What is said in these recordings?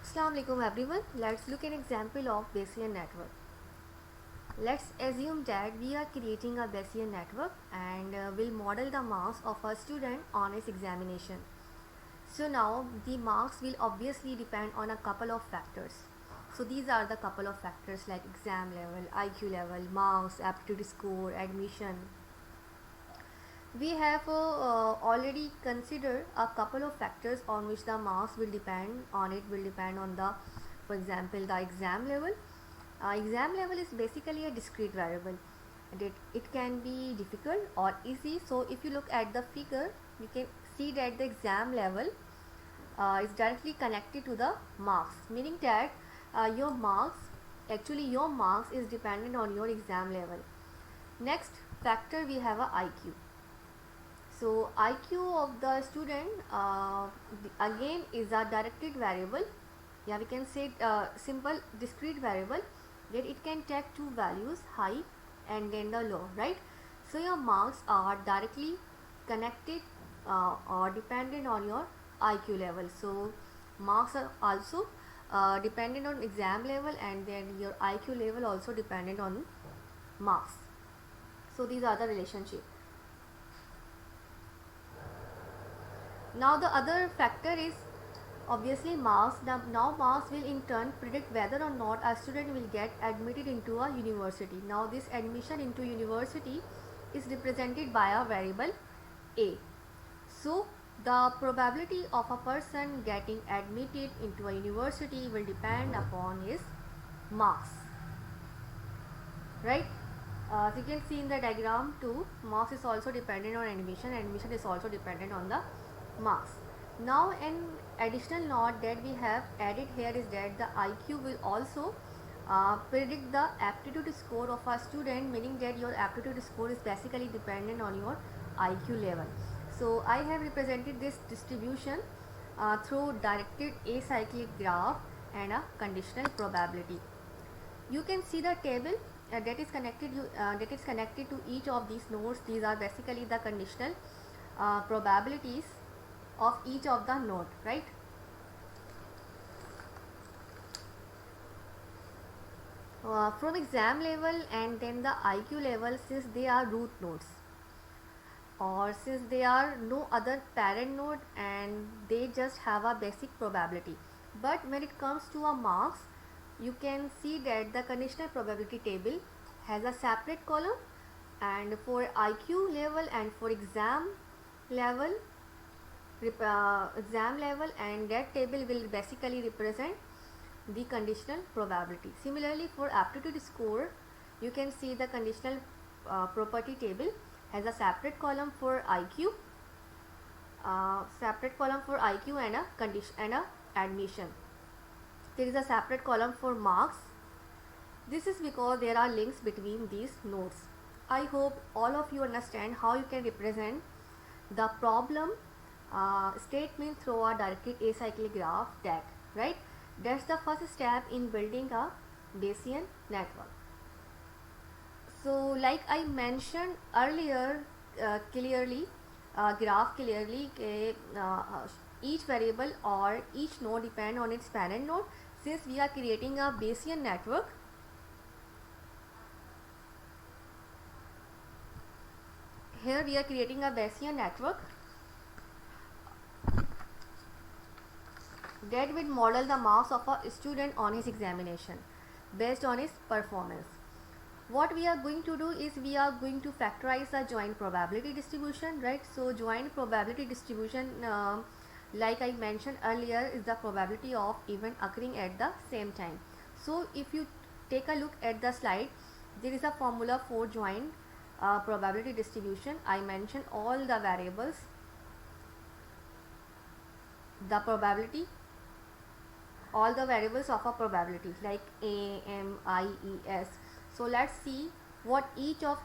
Assalamu alaikum everyone. Let's look at an example of Bayesian network. Let's assume that we are creating a Bayesian network and will model the marks of a student on his examination. So now the marks will obviously depend on a couple of factors. So these are the couple of factors like exam level, IQ level, marks, aptitude score, admission. We have already considered a couple of factors on which the marks will depend on. It will depend on the, for example, the exam level. Exam level is basically a discrete variable. It can be difficult or easy. So if you look at the figure, you can see that the exam level is directly connected to the marks, meaning that your marks is dependent on your exam level. Next factor, we have a IQ. So IQ of the student again is a directed variable. Yeah, we can say simple discrete variable that it can take two values, high and then the low, right? So your marks are directly connected or dependent on your IQ level. So marks are also dependent on exam level, and then your IQ level also dependent on marks. So these are the relationship. Now the other factor is obviously marks. Now marks will in turn predict whether or not a student will get admitted into a university. Now this admission into university is represented by a variable A. So the probability of a person getting admitted into a university will depend upon his marks, right? So you can see in the diagram too, marks is also dependent on admission. Admission is also dependent on the marks. Now an additional note that we have added here is that the IQ will also predict the aptitude score of a student, meaning that your aptitude score is basically dependent on your IQ level. So I have represented this distribution through directed acyclic graph and a conditional probability. You can see the table that is connected to each of these nodes. These are basically the conditional probabilities of each of the node, right? From exam level and then the IQ level, since they are root nodes, or since they are no other parent node and they just have a basic probability. But when it comes to a marks, you can see that the conditional probability table has a separate column, and for IQ level and for exam level, and that table will basically represent the conditional probability. Similarly, for aptitude score, you can see the conditional property table has a separate column for IQ, and a condition and a admission. There is a separate column for marks. This is because there are links between these nodes. I hope all of you understand how you can represent the problem statement through a directed acyclic graph DAG, right? That's the first step in building a Bayesian network. So like I mentioned earlier, graph clearly, each variable or each node depend on its parent node. Since we are creating a Bayesian network, here we are creating a Bayesian network that will model the marks of a student on his examination based on his performance. What we are going to do is we are going to factorize a joint probability distribution, right? So joint probability distribution, like I mentioned earlier, is the probability of event occurring at the same time. So if you take a look at the slide, there is a formula for joint probability distribution. I mentioned all the variables, the probability, all the variables of a probability like A, M, I, E, S. So let's see what each of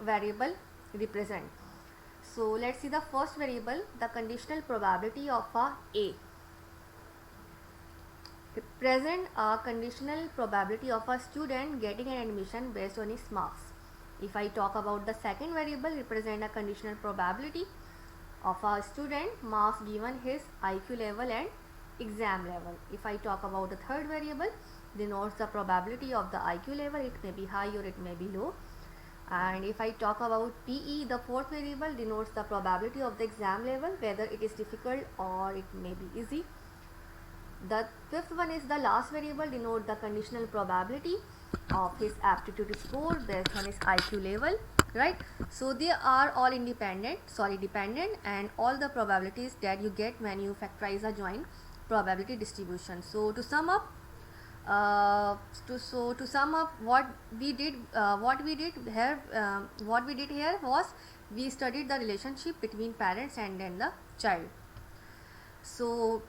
variable represent. So let's see the first variable, the conditional probability of a represent a conditional probability of a student getting an admission based on his marks. If I talk about the second variable, represent a conditional probability of a student marks given his IQ level and exam level. If I talk about the third variable, denotes the probability of the IQ level. It may be high or it may be low. And if I talk about PE, the fourth variable denotes the probability of the exam level, whether it is difficult or it may be easy. The fifth one is the last variable, denote the conditional probability of his aptitude score based on his IQ level, right? So they are all dependent, and all the probabilities that you get when you factorize a joint probability distribution. So to sum up, what we did here was we studied the relationship between parents and then the child. So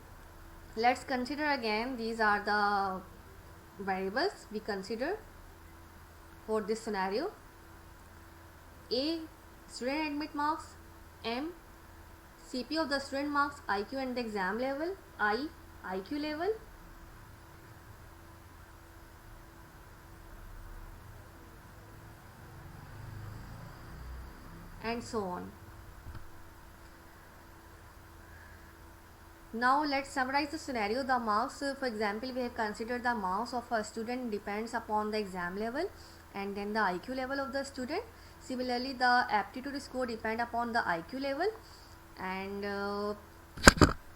let's consider again, these are the variables we consider for this scenario. A, student admit marks. M, CP of the student marks, IQ and the exam level. I, IQ level. And so on. Now let's summarize the scenario. The marks, for example, we have considered the marks of a student depends upon the exam level and then the IQ level of the student. Similarly, the aptitude score depend upon the IQ level, and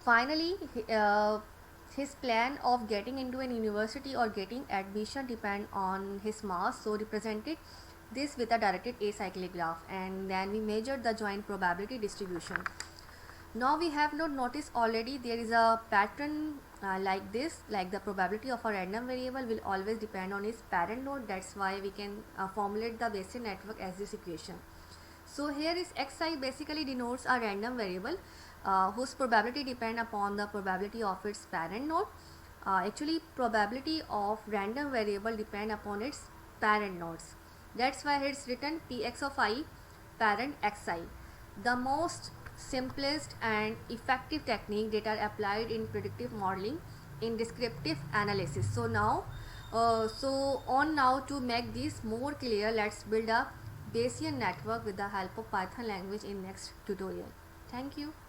finally his plan of getting into an university or getting admission depend on his marks. So represented this with a directed acyclic graph, and then we measured the joint probability distribution. Now we have noticed already there is a pattern like this, like the probability of a random variable will always depend on its parent node. That's why we can formulate the Bayesian network as this equation. So here is xi basically denotes a random variable whose probability depend upon the probability of its parent node. Actually, probability of random variable depend upon its parent nodes. That's why it's written px of I parent xi. The most simplest and effective technique that are applied in predictive modeling in descriptive analysis. So now to make this more clear, let's build a Bayesian network with the help of Python language in next tutorial. Thank you.